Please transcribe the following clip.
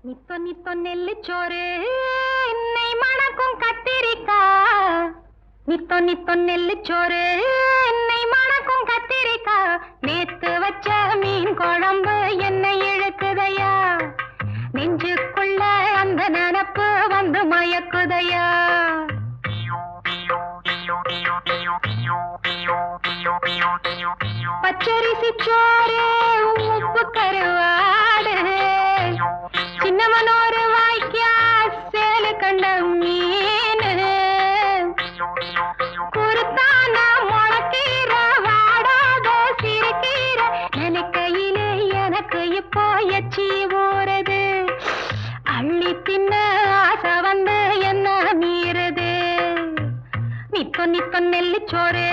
நிப்ப நிப்ப நெல்லுச்சோறு என்னை மணக்கும் கத்திரிக்கா. நிப்ப நிப்ப நெல்லுச்சோறு என்னை மணக்கும் கத்திரிக்கா. நேத்து வச்ச மீன் குழம்பு என்னை இழுக்குதையா. நெஞ்சுக்குள்ள அந்த நினப்பு வந்து மயக்குதையா. பச்சரிசி சோறு உப்பு கருவாடு சின்னமனோரு வாய்க்கா சேலு கண்ட மீன் குருத்தான முளக்கீர வாடாத சிறுகீர நினைக்கையிலே எனக்கு இப்போ எச்சி ஊறுது. அள்ளி தின்ன ஆசை வந்து என்ன மீறுது. நிப்ப நிப்ப நெல்லுச்சோறு